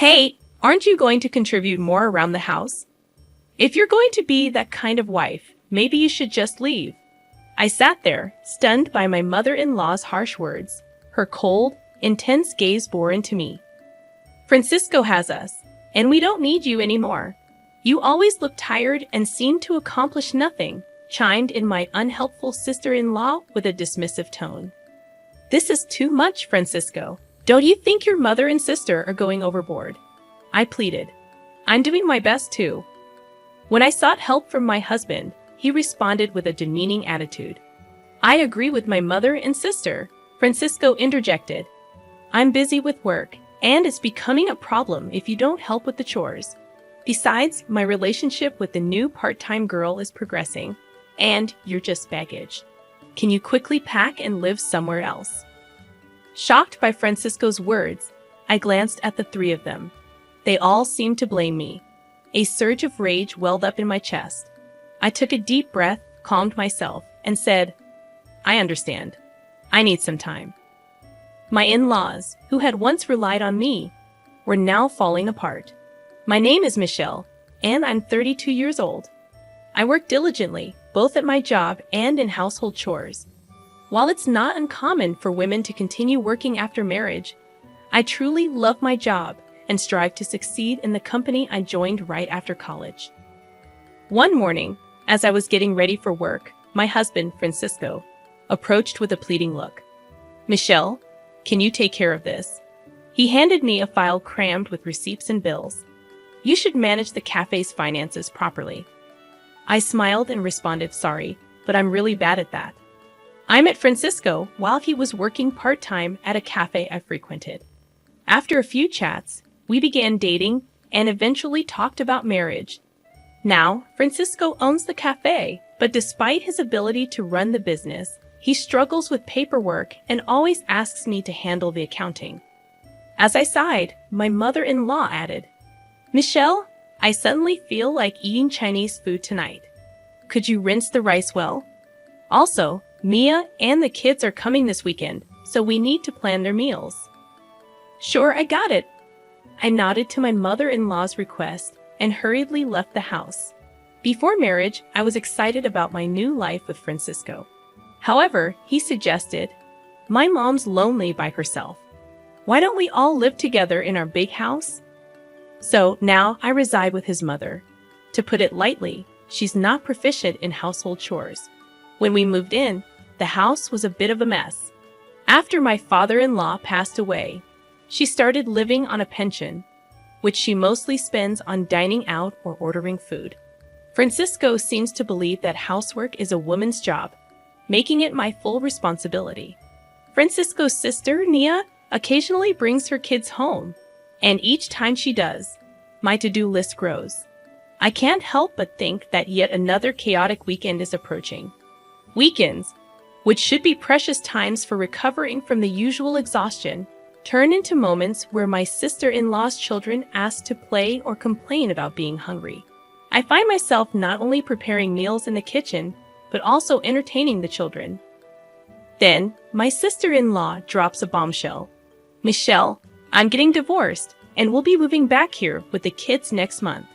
Hey, aren't you going to contribute more around the house? If you're going to be that kind of wife, maybe you should just leave. I sat there, stunned by my mother-in-law's harsh words. Her cold, intense gaze bore into me. Francisco has us, and we don't need you anymore. You always look tired and seem to accomplish nothing, chimed in my unhelpful sister-in-law with a dismissive tone. This is too much, Francisco. Don't you think your mother and sister are going overboard? I pleaded. I'm doing my best too. When I sought help from my husband, he responded with a demeaning attitude. I agree with my mother and sister, Francisco interjected. I'm busy with work, and it's becoming a problem if you don't help with the chores. Besides, my relationship with the new part-time girl is progressing, and you're just baggage. Can you quickly pack and live somewhere else? Shocked by Francisco's words, I glanced at the three of them. They all seemed to blame me. A surge of rage welled up in my chest. I took a deep breath, calmed myself, and said, I understand. I need some time. My in-laws, who had once relied on me, were now falling apart. My name is Michelle, and I'm 32 years old. I work diligently, both at my job and in household chores. While it's not uncommon for women to continue working after marriage, I truly love my job and strive to succeed in the company I joined right after college. One morning, as I was getting ready for work, my husband, Francisco, approached with a pleading look. Michelle, can you take care of this? He handed me a file crammed with receipts and bills. You should manage the cafe's finances properly. I smiled and responded, sorry, but I'm really bad at that. I met Francisco while he was working part-time at a cafe I frequented. After a few chats, we began dating and eventually talked about marriage. Now, Francisco owns the cafe, but despite his ability to run the business, he struggles with paperwork and always asks me to handle the accounting. As I sighed, my mother-in-law added, Michelle, I suddenly feel like eating Chinese food tonight. Could you rinse the rice well? Also, Mia and the kids are coming this weekend, so we need to plan their meals. Sure, I got it. I nodded to my mother-in-law's request and hurriedly left the house. Before marriage, I was excited about my new life with Francisco. However, he suggested, my mom's lonely by herself. Why don't we all live together in our big house? So now I reside with his mother. To put it lightly, she's not proficient in household chores. When we moved in, the house was a bit of a mess. After my father-in-law passed away, she started living on a pension, which she mostly spends on dining out or ordering food. Francisco seems to believe that housework is a woman's job, making it my full responsibility. Francisco's sister, Nia, occasionally brings her kids home, and each time she does, my to-do list grows. I can't help but think that yet another chaotic weekend is approaching. Weekends, which should be precious times for recovering from the usual exhaustion, turn into moments where my sister-in-law's children ask to play or complain about being hungry. I find myself not only preparing meals in the kitchen, but also entertaining the children. Then, my sister-in-law drops a bombshell. Michelle, I'm getting divorced, and we'll be moving back here with the kids next month.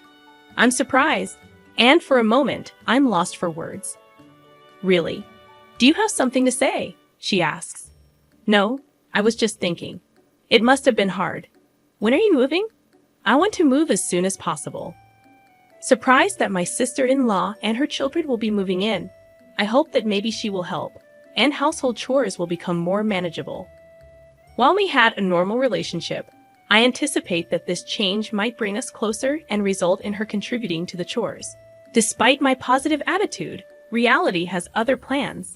I'm surprised, and for a moment, I'm lost for words. Really? Do you have something to say? She asks. No, I was just thinking. It must have been hard. When are you moving? I want to move as soon as possible. Surprised that my sister-in-law and her children will be moving in, I hope that maybe she will help, and household chores will become more manageable. While we had a normal relationship, I anticipate that this change might bring us closer and result in her contributing to the chores. Despite my positive attitude, reality has other plans.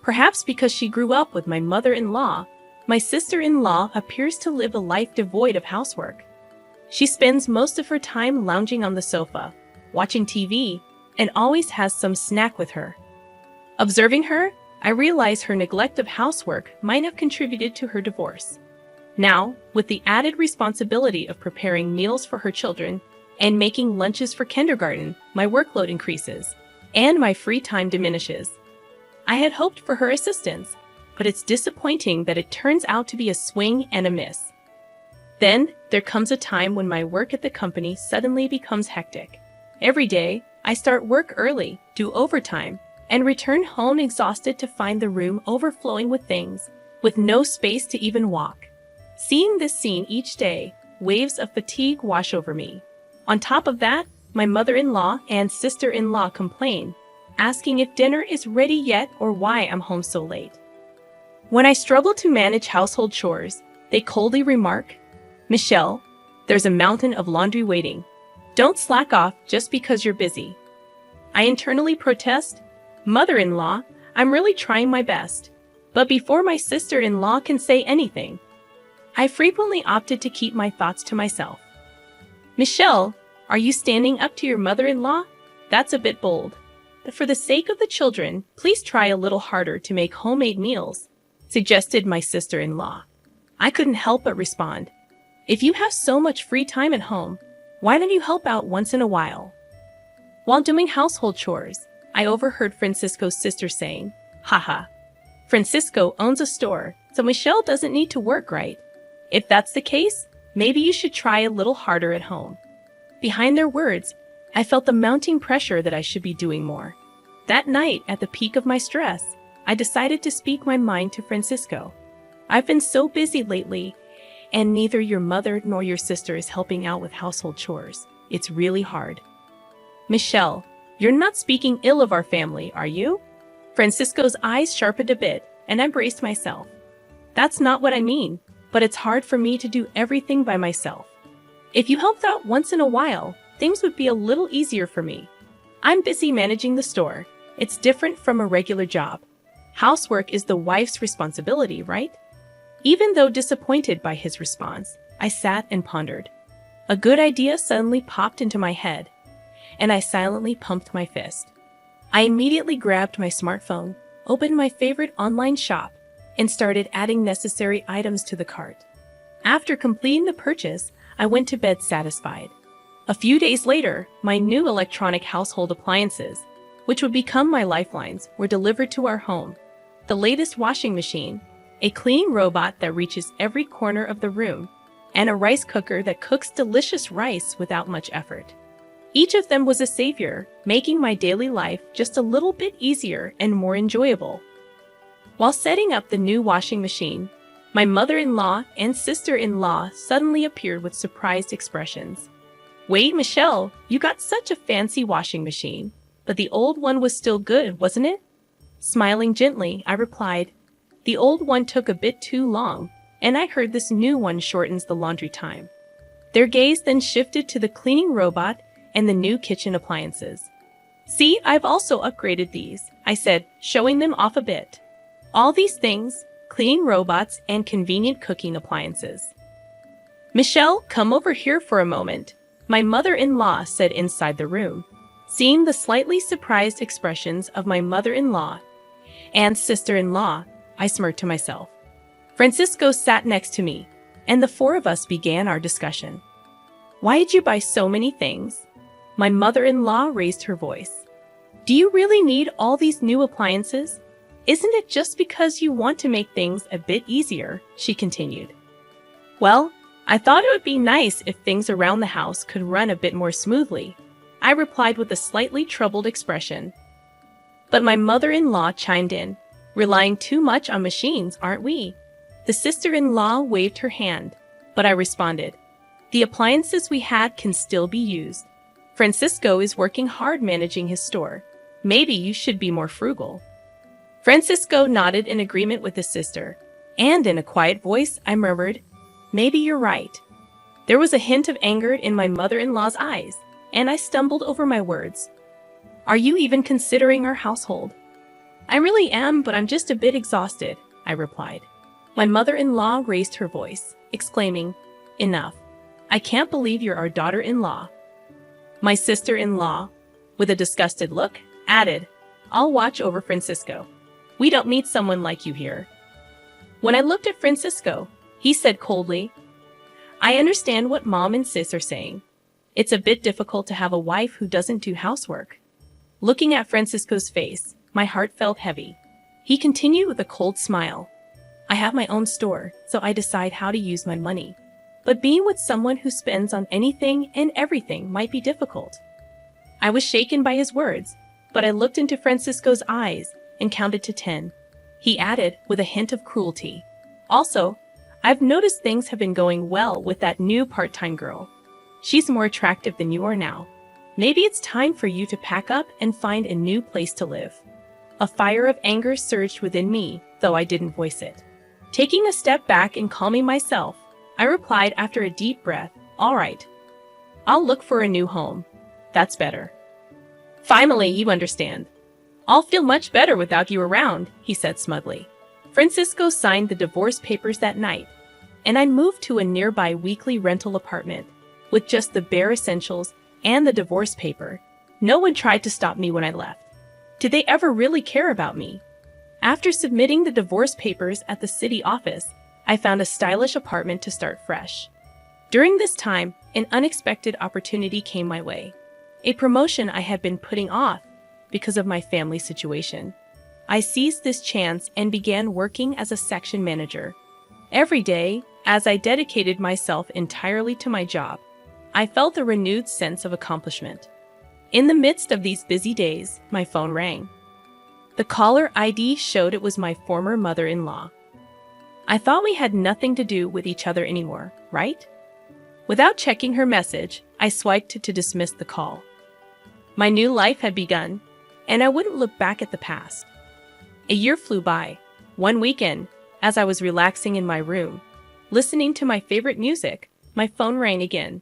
Perhaps because she grew up with my mother-in-law, my sister-in-law appears to live a life devoid of housework. She spends most of her time lounging on the sofa, watching TV, and always has some snack with her. Observing her, I realize her neglect of housework might have contributed to her divorce. Now, with the added responsibility of preparing meals for her children and making lunches for kindergarten, my workload increases, and my free time diminishes. I had hoped for her assistance, but it's disappointing that it turns out to be a swing and a miss. Then, there comes a time when my work at the company suddenly becomes hectic. Every day, I start work early, do overtime, and return home exhausted to find the room overflowing with things, with no space to even walk. Seeing this scene each day, waves of fatigue wash over me. On top of that, my mother-in-law and sister-in-law complain, asking if dinner is ready yet or why I'm home so late. When I struggle to manage household chores, they coldly remark, "Michelle, there's a mountain of laundry waiting. Don't slack off just because you're busy." I internally protest, "Mother-in-law, I'm really trying my best." But before my sister-in-law can say anything, I frequently opted to keep my thoughts to myself. "Michelle, are you standing up to your mother-in-law? That's a bit bold. But for the sake of the children, please try a little harder to make homemade meals," suggested my sister-in-law. I couldn't help but respond, "If you have so much free time at home, why don't you help out once in a while?" While doing household chores, I overheard Francisco's sister saying, "Haha, Francisco owns a store, so Michelle doesn't need to work, right? If that's the case, maybe you should try a little harder at home." Behind their words, I felt the mounting pressure that I should be doing more. That night, at the peak of my stress, I decided to speak my mind to Francisco. "I've been so busy lately, and neither your mother nor your sister is helping out with household chores. It's really hard." "Michelle, you're not speaking ill of our family, are you?" Francisco's eyes sharpened a bit, and I braced myself. "That's not what I mean, but it's hard for me to do everything by myself. If you helped out once in a while, things would be a little easier for me. I'm busy managing the store. It's different from a regular job. Housework is the wife's responsibility, right?" Even though disappointed by his response, I sat and pondered. A good idea suddenly popped into my head, and I silently pumped my fist. I immediately grabbed my smartphone, opened my favorite online shop, and started adding necessary items to the cart. After completing the purchase, I went to bed satisfied. A few days later, my new electronic household appliances, which would become my lifelines, were delivered to our home. The latest washing machine, a cleaning robot that reaches every corner of the room, and a rice cooker that cooks delicious rice without much effort. Each of them was a savior, making my daily life just a little bit easier and more enjoyable. While setting up the new washing machine, my mother-in-law and sister-in-law suddenly appeared with surprised expressions. "Wait, Michelle, you got such a fancy washing machine, but the old one was still good, wasn't it?" Smiling gently, I replied, "The old one took a bit too long, and I heard this new one shortens the laundry time." Their gaze then shifted to the cleaning robot and the new kitchen appliances. "See, I've also upgraded these," I said, showing them off a bit. "All these things, cleaning robots and convenient cooking appliances." "Michelle, come over here for a moment," my mother-in-law said inside the room. Seeing the slightly surprised expressions of my mother-in-law and sister-in-law, I smirked to myself. Francisco sat next to me, and the four of us began our discussion. "Why did you buy so many things?" My mother-in-law raised her voice. "Do you really need all these new appliances? Isn't it just because you want to make things a bit easier?" she continued. "Well, I thought it would be nice if things around the house could run a bit more smoothly," I replied with a slightly troubled expression. But my mother-in-law chimed in, "Relying too much on machines, aren't we?" The sister-in-law waved her hand, but I responded, "The appliances we had can still be used. Francisco is working hard managing his store. Maybe you should be more frugal." Francisco nodded in agreement with his sister, and in a quiet voice I murmured, "Maybe you're right." There was a hint of anger in my mother-in-law's eyes, and I stumbled over my words. "Are you even considering our household?" "I really am, but I'm just a bit exhausted," I replied. My mother-in-law raised her voice, exclaiming, "Enough. I can't believe you're our daughter-in-law." My sister-in-law, with a disgusted look, added, "I'll watch over Francisco. We don't need someone like you here." When I looked at Francisco, he said coldly, "I understand what Mom and Sis are saying. It's a bit difficult to have a wife who doesn't do housework." Looking at Francisco's face, my heart felt heavy. He continued with a cold smile, "I have my own store, so I decide how to use my money. but being with someone who spends on anything and everything might be difficult. I was shaken by his words, but I looked into Francisco's eyes and counted to 10. He added with a hint of cruelty, "Also, I've noticed things have been going well with that new part-time girl. She's more attractive than you are now. Maybe it's time for you to pack up and find a new place to live." A fire of anger surged within me, though I didn't voice it. Taking a step back and calming myself, I replied after a deep breath, "All right. I'll look for a new home. That's better." "Finally, you understand. I'll feel much better without you around," he said smugly. Francisco signed the divorce papers that night, and I moved to a nearby weekly rental apartment with just the bare essentials and the divorce paper. No one tried to stop me when I left. Did they ever really care about me? After submitting the divorce papers at the city office, I found a stylish apartment to start fresh. During this time, an unexpected opportunity came my way. A promotion I had been putting off because of my family situation. I seized this chance and began working as a section manager. Every day, as I dedicated myself entirely to my job, I felt a renewed sense of accomplishment. In the midst of these busy days, my phone rang. The caller ID showed it was my former mother-in-law. I thought we had nothing to do with each other anymore, right? Without checking her message, I swiped to dismiss the call. My new life had begun, and I wouldn't look back at the past. A year flew by. One weekend, as I was relaxing in my room, listening to my favorite music, my phone rang again.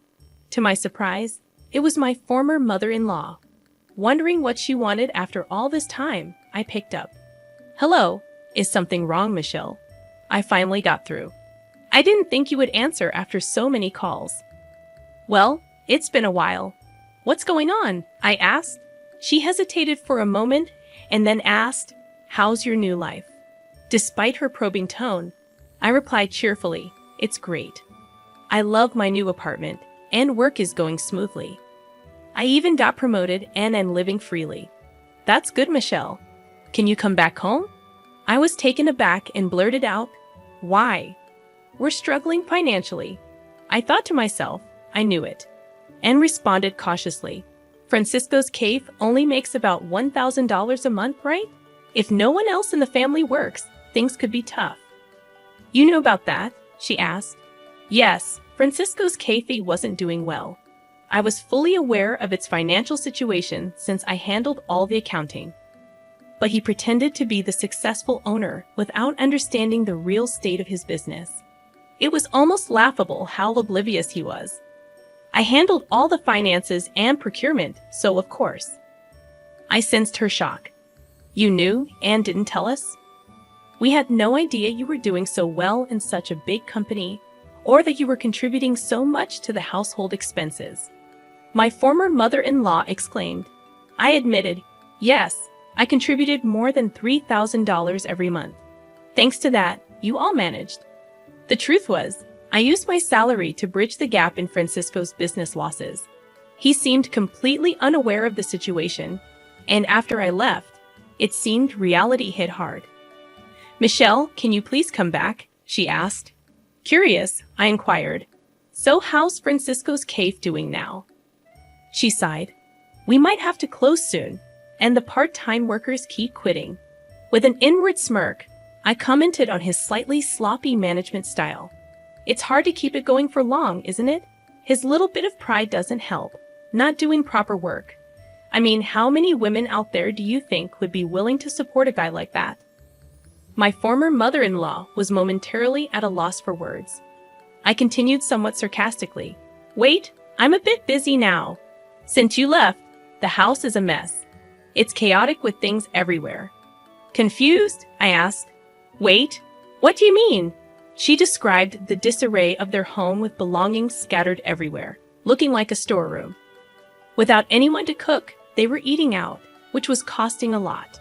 To my surprise, it was my former mother-in-law. Wondering what she wanted after all this time, I picked up. "Hello, is something wrong, Michelle?" I finally got through. "I didn't think you would answer after so many calls." "Well, it's been a while. What's going on?" I asked. She hesitated for a moment and then asked, "How's your new life?" Despite her probing tone, I replied cheerfully, "It's great. I love my new apartment, and work is going smoothly. I even got promoted and am living freely." "That's good, Michelle. Can you come back home?" I was taken aback and blurted out, "Why?" "We're struggling financially." I thought to myself, I knew it, and responded cautiously, "Francisco's cafe only makes about $1,000 a month, right? If no one else in the family works, things could be tough." "You knew about that?" she asked. Yes, Francisco's cafe wasn't doing well. I was fully aware of its financial situation since I handled all the accounting. But he pretended to be the successful owner without understanding the real state of his business. It was almost laughable how oblivious he was. I handled all the finances and procurement, so of course. I sensed her shock. "You knew and didn't tell us?" "We had no idea you were doing so well in such a big company, or that you were contributing so much to the household expenses," my former mother-in-law exclaimed. I admitted, "Yes, I contributed more than $3,000 every month. Thanks to that, you all managed." The truth was, I used my salary to bridge the gap in Francisco's business losses. He seemed completely unaware of the situation, and after I left, it seemed reality hit hard. "Michelle, can you please come back?" she asked. Curious, I inquired, "So how's Francisco's cafe doing now?" She sighed. "We might have to close soon, and the part-time workers keep quitting." With an inward smirk, I commented on his slightly sloppy management style. "It's hard to keep it going for long, isn't it? His little bit of pride doesn't help. Not doing proper work. I mean, how many women out there do you think would be willing to support a guy like that?" My former mother-in-law was momentarily at a loss for words. I continued somewhat sarcastically, "Wait, I'm a bit busy now. Since you left, the house is a mess. It's chaotic with things everywhere." Confused, I asked, "Wait, what do you mean?" She described the disarray of their home with belongings scattered everywhere, looking like a storeroom. Without anyone to cook, they were eating out, which was costing a lot.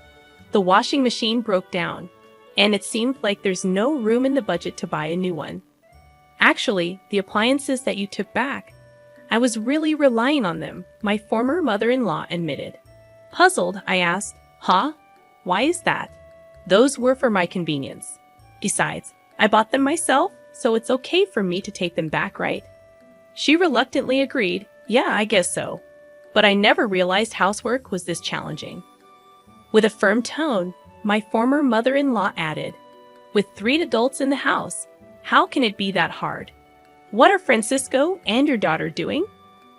The washing machine broke down, and it seemed like there's no room in the budget to buy a new one. "Actually, the appliances that you took back, I was really relying on them," my former mother-in-law admitted. Puzzled, I asked, "Huh? Why is that?" "Those were for my convenience. Besides, I bought them myself, so it's okay for me to take them back, right? She reluctantly agreed, yeah, I guess so. But I never realized housework was this challenging. With a firm tone, my former mother-in-law added, with 3 adults in the house, how can it be that hard? What are Francisco and your daughter doing?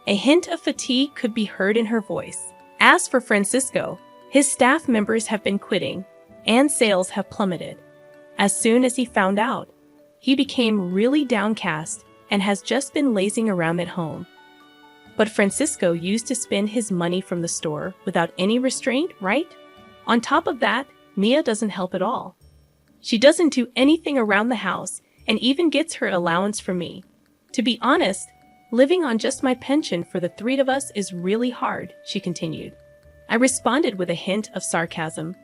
A hint of fatigue could be heard in her voice. As for Francisco, his staff members have been quitting, and sales have plummeted. As soon as he found out, he became really downcast and has just been lazing around at home. But Francisco used to spend his money from the store without any restraint, right? On top of that, Mia doesn't help at all. She doesn't do anything around the house and even gets her allowance from me. To be honest, living on just my pension for the 3 of us is really hard, she continued. I responded with a hint of sarcasm.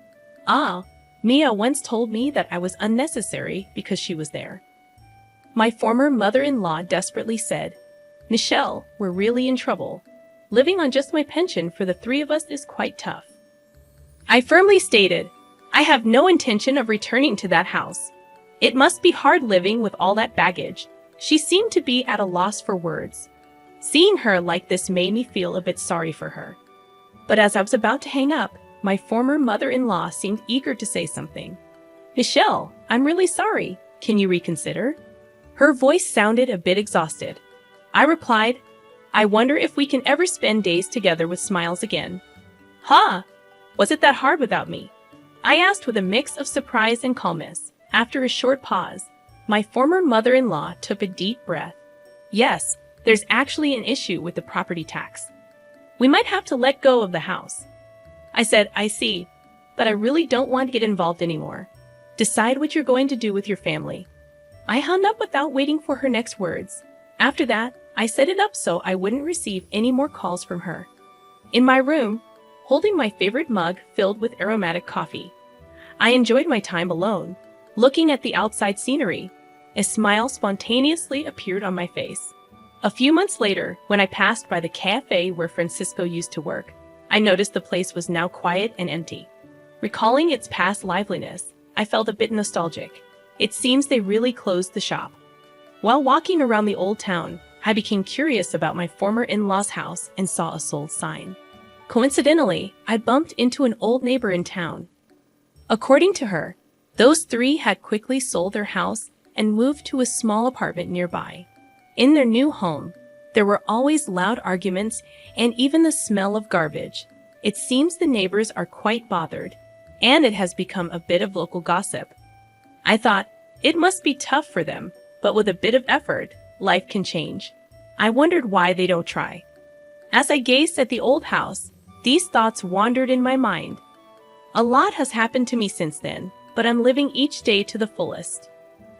Ah, Mia once told me that I was unnecessary because she was there. My former mother-in-law desperately said, Michelle, we're really in trouble. Living on just my pension for the 3 of us is quite tough. I firmly stated, I have no intention of returning to that house. It must be hard living with all that baggage. She seemed to be at a loss for words. Seeing her like this made me feel a bit sorry for her. But as I was about to hang up, my former mother-in-law seemed eager to say something. Michelle, I'm really sorry. Can you reconsider? Her voice sounded a bit exhausted. I replied, I wonder if we can ever spend days together with smiles again. Ha! Was it that hard without me? I asked with a mix of surprise and calmness. After a short pause, my former mother-in-law took a deep breath. Yes, there's actually an issue with the property tax. We might have to let go of the house. I said, I see, but I really don't want to get involved anymore. Decide what you're going to do with your family. I hung up without waiting for her next words. After that, I set it up so I wouldn't receive any more calls from her. In my room, holding my favorite mug filled with aromatic coffee, I enjoyed my time alone, looking at the outside scenery. A smile spontaneously appeared on my face. A few months later, when I passed by the cafe where Francisco used to work, I noticed the place was now quiet and empty. Recalling its past liveliness, I felt a bit nostalgic. It seems they really closed the shop. While walking around the old town, I became curious about my former in-law's house and saw a sold sign. Coincidentally, I bumped into an old neighbor in town. According to her, those 3 had quickly sold their house and moved to a small apartment nearby. In their new home, there were always loud arguments and even the smell of garbage. It seems the neighbors are quite bothered, and it has become a bit of local gossip. I thought, it must be tough for them, but with a bit of effort, life can change. I wondered why they don't try. As I gazed at the old house, these thoughts wandered in my mind. A lot has happened to me since then, but I'm living each day to the fullest.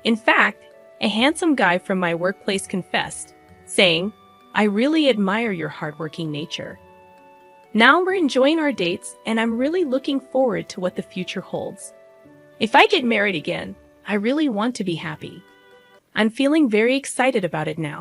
In fact, a handsome guy from my workplace confessed, saying, I really admire your hardworking nature. Now we're enjoying our dates, and I'm really looking forward to what the future holds. If I get married again, I really want to be happy. I'm feeling very excited about it now.